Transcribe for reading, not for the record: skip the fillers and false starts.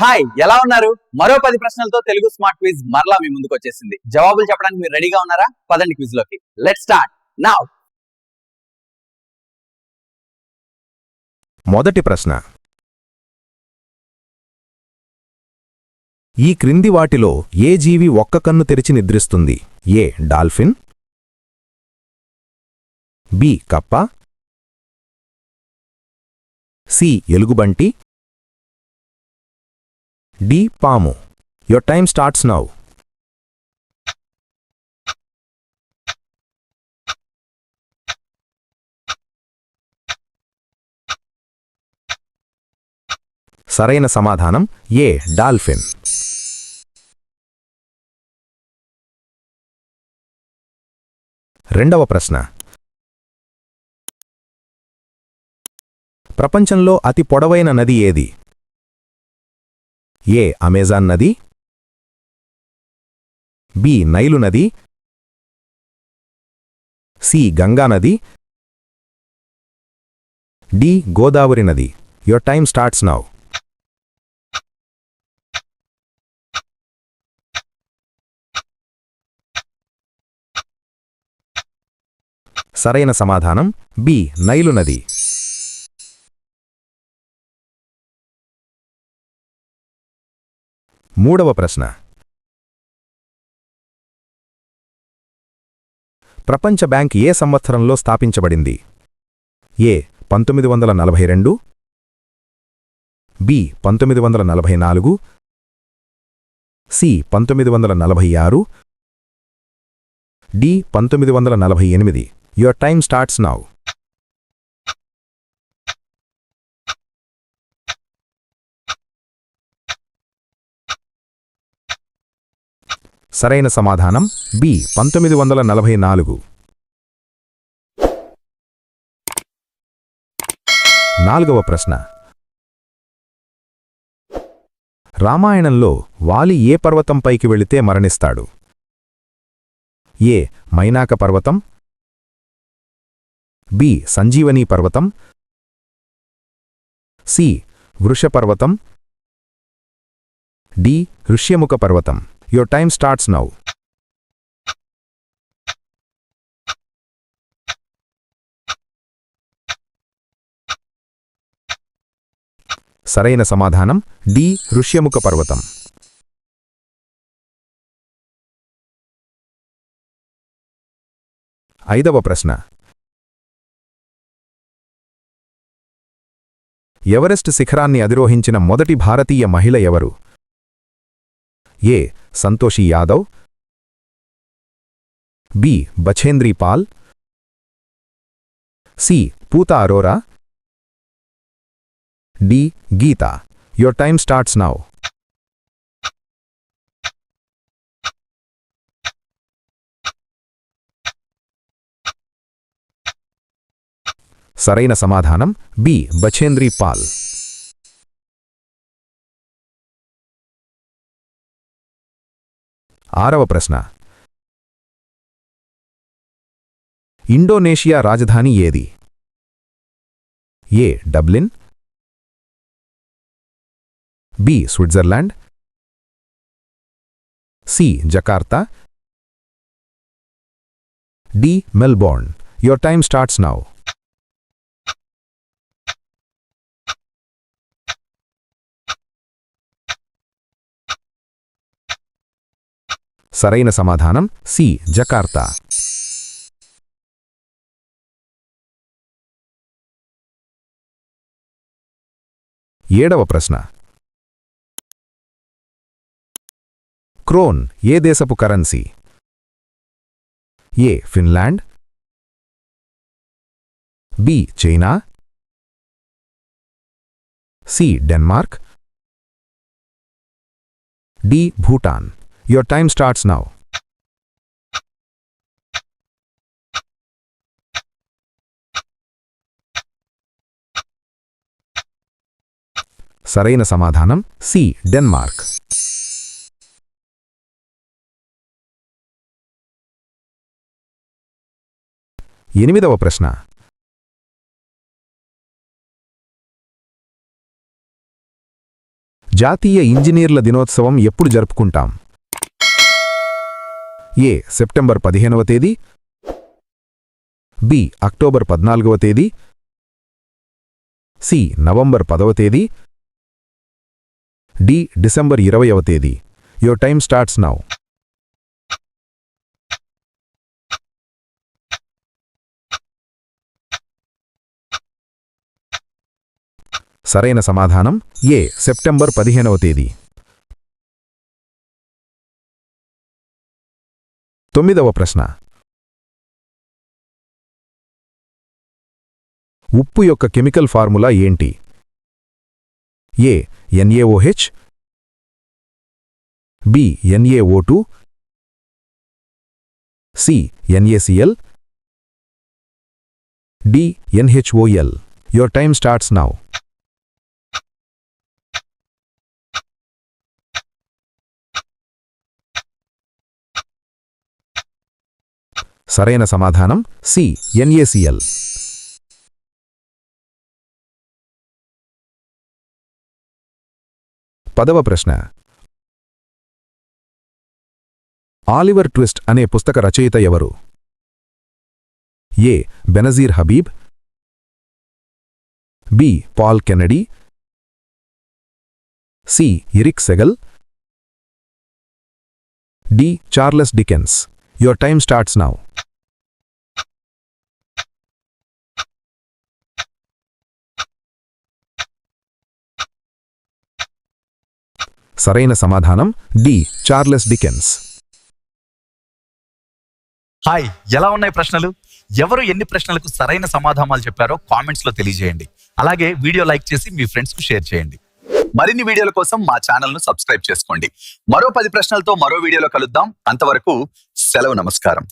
Hi, ఎలా ఉన్నారు? మరో 10 ప్రశ్నలతో తెలుగు స్మార్ట్ క్విజ్ మరలా మీ ముందుకు వచ్చేసింది. జవాబులు చెప్పడానికి మీరు రెడీగా ఉన్నారా? పదండి క్విజ్ లోకి. Let's start now. మొదటి ప్రశ్న. ఈ క్రింది వాటిలో ఏ జీవి ఒక్క కన్ను తెరిచి నిద్రిస్తుంది? ఏ డాల్ఫిన్, బి కప్ప, సి ఎలుగుబంటి, డి పాము. Your time starts now. సరైన సమాధానం ఏ డాల్ఫిన్. రెండవ ప్రశ్న. ప్రపంచంలో అతి పొడవైన నది ఏది? ఏ అమెజాన్ నది, బి నైలు నది, సి గంగా నది, డి గోదావరి నది. Your time starts now. సరైన సమాధానం బి నైలు నది. మూడవ ప్రశ్న. ప్రపంచ బ్యాంక్ ఏ సంవత్సరంలో స్థాపించబడింది? A 1942, B 1944, C 1946, D 1948. Your time starts now. సరైన సమాధానం బి 1944. నాలుగవ ప్రశ్న. రామాయణంలో వాలి ఏ పర్వతంపైకి వెళితే మరణిస్తాడు? ఏ మైనాక పర్వతం, బి సంజీవనీ పర్వతం, సి వృషపర్వతం, డి ఋష్యముఖ పర్వతం. Your time starts now. సరైన సమాధానం డి ఋష్యముఖ పర్వతం. ఐదవ ప్రశ్న. ఎవరెస్ట్ శిఖరాన్ని అధిరోహించిన మొదటి భారతీయ మహిళ ఎవరు? A Santoshi Yadav, B Bachendri Pal, C Poota Arora, D Geeta. Your time starts now. సరైన సమాధానం బి బఛేంద్రీ పాల్. ఆరవ ప్రశ్న. ఇండోనేషియా రాజధాని ఏది? A Dublin, B Switzerland, C Jakarta, D Melbourne. Your time starts now. సరైన సమాధానం సి జకార్తా. ఏడవ ప్రశ్న. క్రోన్ ఏ దేశపు కరెన్సీ? A Finland, B China, C Denmark, D Bhutan. Your time starts now. సరైన సమాధానం సి డెన్మార్క్. ఎనిమిదవ ప్రశ్న. జాతీయ ఇంజనీర్ల దినోత్సవం ఎప్పుడు జరుపుకుంటాం? ఏ సెప్టెంబర్ 15వ తేదీ, బి అక్టోబర్ 14వ తేదీ, సి నవంబర్ 10వ తేదీ, డి డిసెంబర్ 20వ తేదీ. Your time starts now. సరైన సమాధానం ఏ సెప్టెంబర్ 15వ తేదీ. 9వ ప్రశ్న. ఉప్పు యొక్క కెమికల్ ఫార్ములా ఏంటి? A NaOH, B NaO2, C NaCl, D NHOL. Your time starts now. సరైన సమాధానం సి NaCl. 10వ ప్రశ్న. ఆలివర్ ట్విస్ట్ అనే పుస్తక రచయిత ఎవరు? A Benazir Habib, B Paul Kennedy, C Erich Segal, D Charles Dickens. Your time starts now. సరైన సమాధానం డి చార్లెస్ డికెన్స్. హాయ్, ఎలా ఉన్నాయి ప్రశ్నలు? ఎవరు ఎన్ని ప్రశ్నలకు సరైన సమాధానాలు చెప్పారో కామెంట్స్ లో తెలియజేయండి. అలాగే వీడియో లైక్ చేసి మీ ఫ్రెండ్స్ కు షేర్ చేయండి. మరిన్ని వీడియోల కోసం మా ఛానల్ ను సబ్స్క్రైబ్ చేసుకోండి. మరో 10 ప్రశ్నలతో మరో వీడియోలో కలుద్దాం. అంతవరకు సెలవు, నమస్కారం.